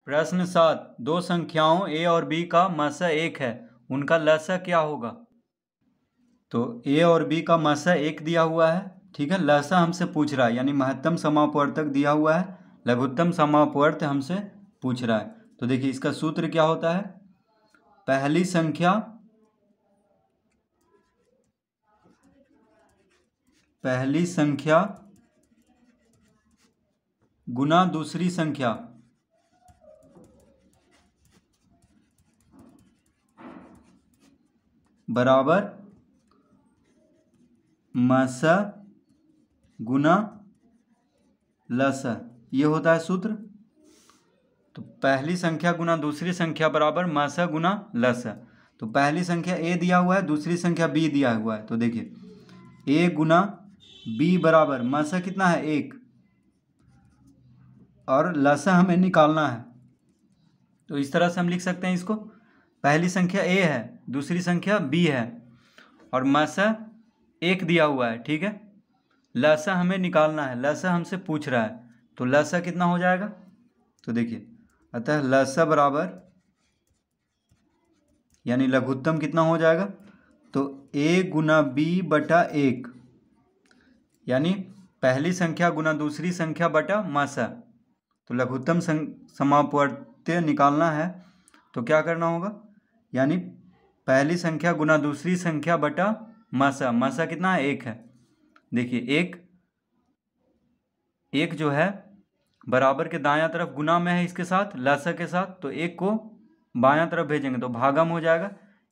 प्रश्न 7, दो संख्याओं a और b का मसा 1 है, उनका लसा क्या होगा। तो a और b का मसा 1 दिया हुआ है, ठीक है। लसा हमसे पूछ रहा है, यानी महत्तम समापवर्तक दिया हुआ है, लघुत्तम समापवर्त हमसे पूछ रहा है। तो देखिए इसका सूत्र क्या होता है, पहली संख्या गुना दूसरी संख्या बराबर मस गुना लस, ये होता है सूत्र। तो पहली संख्या गुना दूसरी संख्या बराबर मस गुना लस। तो पहली संख्या a दिया हुआ है, दूसरी संख्या b दिया हुआ है। तो देखिए a गुना b बराबर मस कितना है 1 और लस हमें निकालना है। तो इस तरह से हम लिख सकते हैं इसको, पहली संख्या a है, दूसरी संख्या b है और मसा 1 दिया हुआ है, ठीक है। लसा हमें निकालना है, लसा हमसे पूछ रहा है, तो लसा कितना हो जाएगा। तो देखिए अतः लसा बराबर यानी लघुत्तम कितना हो जाएगा, तो a गुना b बटा 1, यानी पहली संख्या गुना दूसरी संख्या बटा मसा। तो लघुत्तम समापवर्त्य निकालना है तो क्या करना होगा, यानी पहली संख्या गुना दूसरी संख्या बटा मसा। मसा कितना है 1 है। देखिए एक जो है बराबर के दायां तरफ गुना में है इसके साथ लसा के साथ, तो 1 को बायां तरफ भेजेंगे तो भागम हो जाएगा,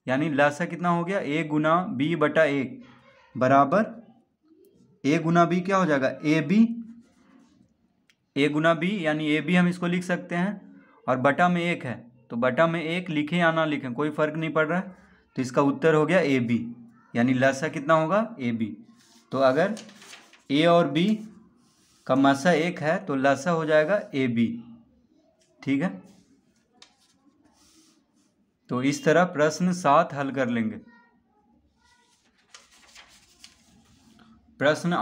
यानी लसा कितना हो गया a गुना b बटा 1 बराबर a गुना b क्या हो जाएगा a गुना b, यानी ए बी हम इसको लिख सकते हैं और बटा में 1 है, तो बटा में 1 लिखें या ना लिखें कोई फर्क नहीं पड़ रहा है। तो इसका उत्तर हो गया ए बी, यानी लसा कितना होगा ए बी। तो अगर a और b का मसा 1 है तो लसा हो जाएगा ए बी, ठीक है। तो इस तरह प्रश्न 7 हल कर लेंगे। प्रश्न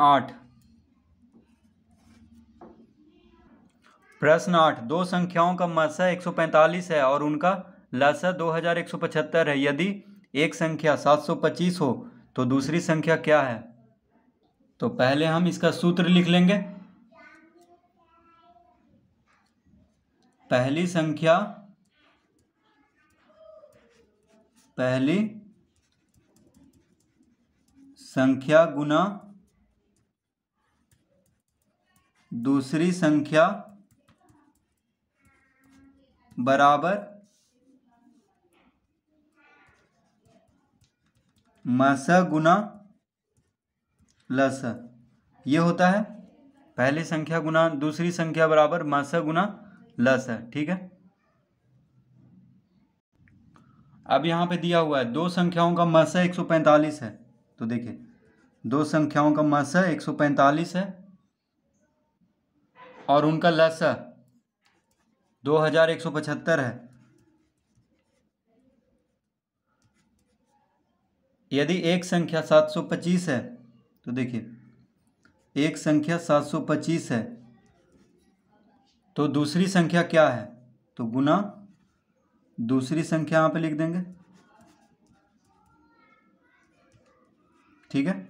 8, दो संख्याओं का मसा 145 है और उनका लसा 2175 है। यदि एक संख्या 725 हो तो दूसरी संख्या क्या है। तो पहले हम इसका सूत्र लिख लेंगे, पहली संख्या गुना दूसरी संख्या बराबर मसा गुना लसा, ये होता है पहली संख्या गुना दूसरी संख्या बराबर मसा गुना लसा, ठीक है। अब यहाँ पे दिया हुआ है दो संख्याओं का मसा 145 है। तो देखिए दो संख्याओं का मसा 145 है और उनका लसा 2175 है। यदि एक संख्या 725 है, तो देखिए एक संख्या 725 है तो दूसरी संख्या क्या है, तो गुना दूसरी संख्या यहाँ पे लिख देंगे, ठीक है।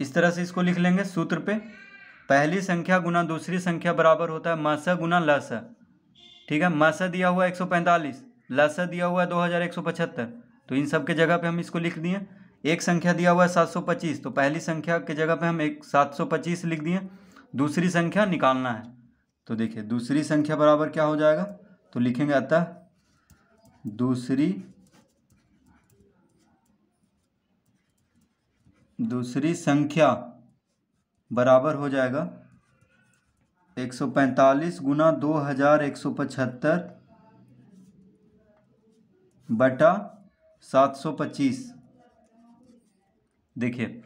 इस तरह से इसको लिख लेंगे सूत्र पे, पहली संख्या गुना दूसरी संख्या बराबर होता है मसा गुना लसा, ठीक है। मसा दिया हुआ 145, लसा दिया हुआ 2175, तो इन सब के जगह पे हम इसको लिख दिए। एक संख्या दिया हुआ है 725, तो पहली संख्या के जगह पे हम 725 लिख दिए, दूसरी संख्या निकालना है। तो देखिए दूसरी संख्या बराबर क्या हो जाएगा, तो लिखेंगे अतः दूसरी संख्या बराबर हो जाएगा 145 गुना 2175 बटा 725। देखिए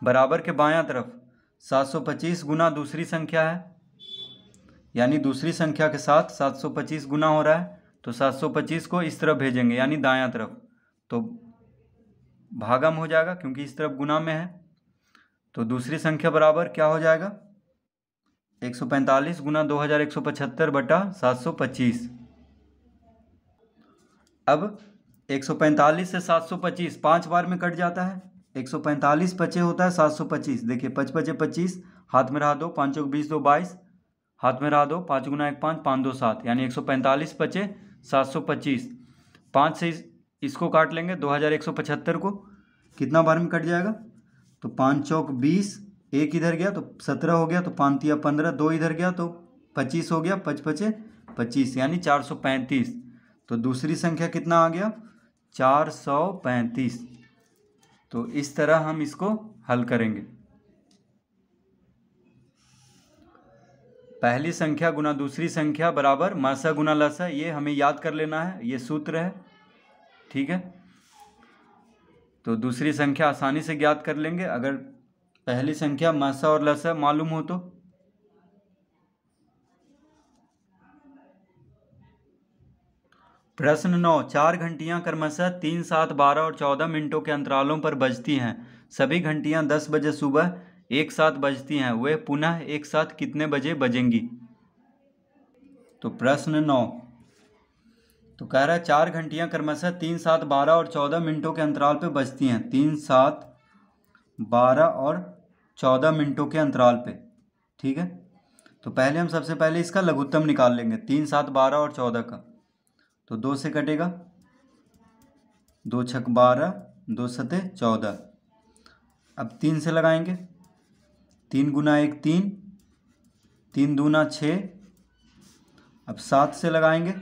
बराबर के बायां तरफ 725 गुना दूसरी संख्या है, यानी दूसरी संख्या के साथ 725 गुना हो रहा है, तो 725 को इस तरफ भेजेंगे यानी दायां तरफ, तो भागम हो जाएगा क्योंकि इस तरफ गुना में है। तो दूसरी संख्या बराबर क्या हो जाएगा 145 गुना 2175 बटा 725। अब 145 से 725 5 बार में कट जाता है। 145 पचे होता है 725। देखिए 5 पचे 25, हाथ में रहा 2, 5 चौक 20, 2 22, हाथ में रहा 2, 5 गुना 1 5, 5 2 7, यानी 145 पचे 725। 5 से इसको काट लेंगे 2175 को, कितना बार में कट जाएगा? तो 5 चौक 20, एक इधर गया तो 17 हो गया, तो 5 तिया 15, 2 इधर गया तो 25 हो गया, 5 पचे 25, यानी 435। तो दूसरी संख्या कितना आ गया? 435। तो इस तरह हम इसको हल करेंगे। पहली संख्या गुना दूसरी संख्या बराबर मासा गुना लसा, ये हमें याद कर लेना है, ये सूत्र है। ठीक है, तो दूसरी संख्या आसानी से ज्ञात कर लेंगे अगर पहली संख्या मासा और लसा मालूम हो तो। प्रश्न 9, 4 घंटियां क्रमशः 3, 7, 12 और 14 मिनटों के अंतरालों पर बजती हैं। सभी घंटियां 10 बजे सुबह एक साथ बजती हैं, वे पुनः एक साथ कितने बजे बजेंगी? तो प्रश्न 9 तो कह रहा है 4 घंटियां क्रमशः 3, 7, 12 और 14 मिनटों के अंतराल पर बजती हैं। 3, 7, 12 और 14 मिनटों के अंतराल पे। ठीक है, तो पहले हम सबसे पहले इसका लघुत्तम निकाल लेंगे 3, 7, 12 और 14 का। तो 2 से कटेगा, 2 छक 12, 2 सते 14। अब 3 से लगाएंगे, 3 गुना 1 3, 3 दूना 6। अब 7 से लगाएंगे,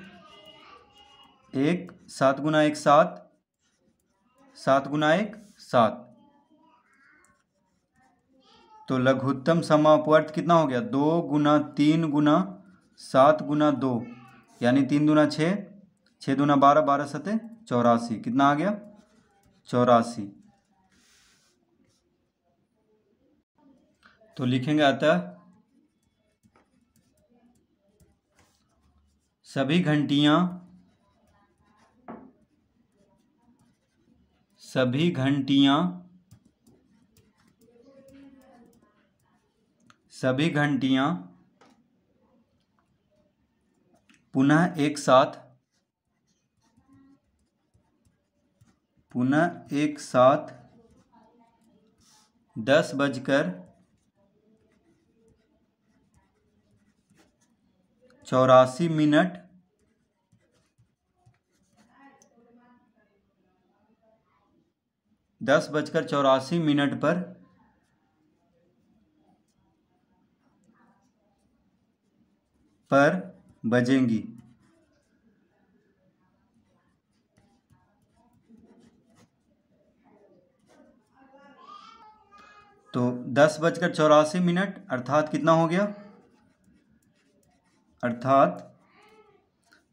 1 7 गुना 1 7, 7 गुना 1 7। तो लघुत्तम समापवर्त कितना हो गया? 2 गुना 3 गुना 7 गुना 2, यानी 3 दूना 6, 6 दूना 12, 12 सते 84। कितना आ गया? 84। तो लिखेंगे अतः सभी घंटियां पुनः एक साथ 10 बजकर 84 मिनट 10 बजकर 84 मिनट पर बजेंगी। तो 10 बजकर 84 मिनट अर्थात कितना हो गया? अर्थात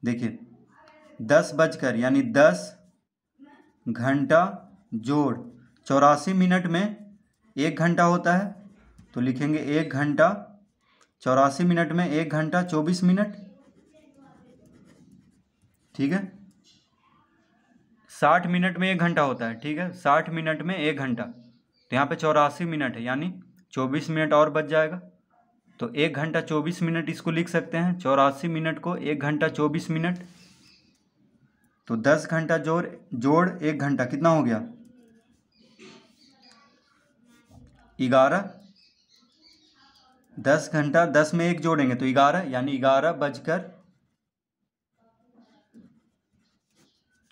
देखिए 10 बजकर यानी 10 घंटा जोड़ 84 मिनट में 1 घंटा होता है, तो लिखेंगे 1 घंटा 84 मिनट में 1 घंटा 24 मिनट। ठीक है, 60 मिनट में 1 घंटा होता है। ठीक है, 60 मिनट में 1 घंटा, तो यहाँ पे 84 मिनट है, यानी 24 मिनट और बच जाएगा। तो 1 घंटा 24 मिनट इसको लिख सकते हैं, 84 मिनट को 1 घंटा 24 मिनट। तो 10 घंटा जोड़ 1 घंटा कितना हो गया? 11। 10 घंटा 10 में 1 जोड़ेंगे तो 11, यानी 11 बजकर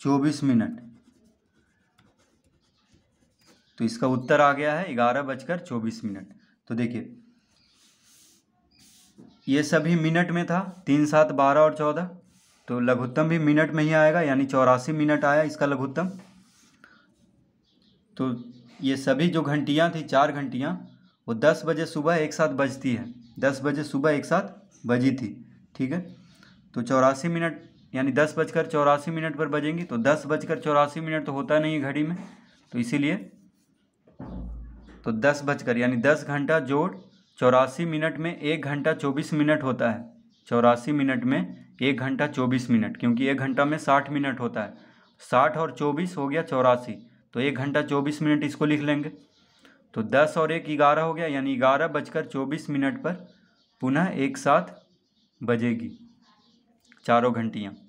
24 मिनट। तो इसका उत्तर आ गया है 11 बजकर 24 मिनट। तो देखिए ये सभी मिनट में था, 3, 7, 12 और 14, तो लघुत्तम भी मिनट में ही आएगा, यानी 84 मिनट आया इसका लघुत्तम। तो ये सभी जो घंटियाँ थी 4 घंटियाँ वो 10 बजे सुबह एक साथ बजती है, 10 बजे सुबह एक साथ बजी थी। ठीक है, तो 84 मिनट यानी 10 बजकर 84 मिनट पर बजेंगी। तो 10 बजकर 84 मिनट तो होता नहीं है घड़ी में, तो इसीलिए तो 10 बजकर यानी 10 घंटा जोड़ 84 मिनट में 1 घंटा 24 मिनट होता है। 84 मिनट में 1 घंटा 24 मिनट, क्योंकि 1 घंटा में 60 मिनट होता है। 60 और 24 हो गया 84, तो 1 घंटा 24 मिनट इसको लिख लेंगे। तो 10 और 1 11 हो गया, यानी 11 बजकर 24 मिनट पर पुनः एक साथ बजेगी चारों घंटियाँ।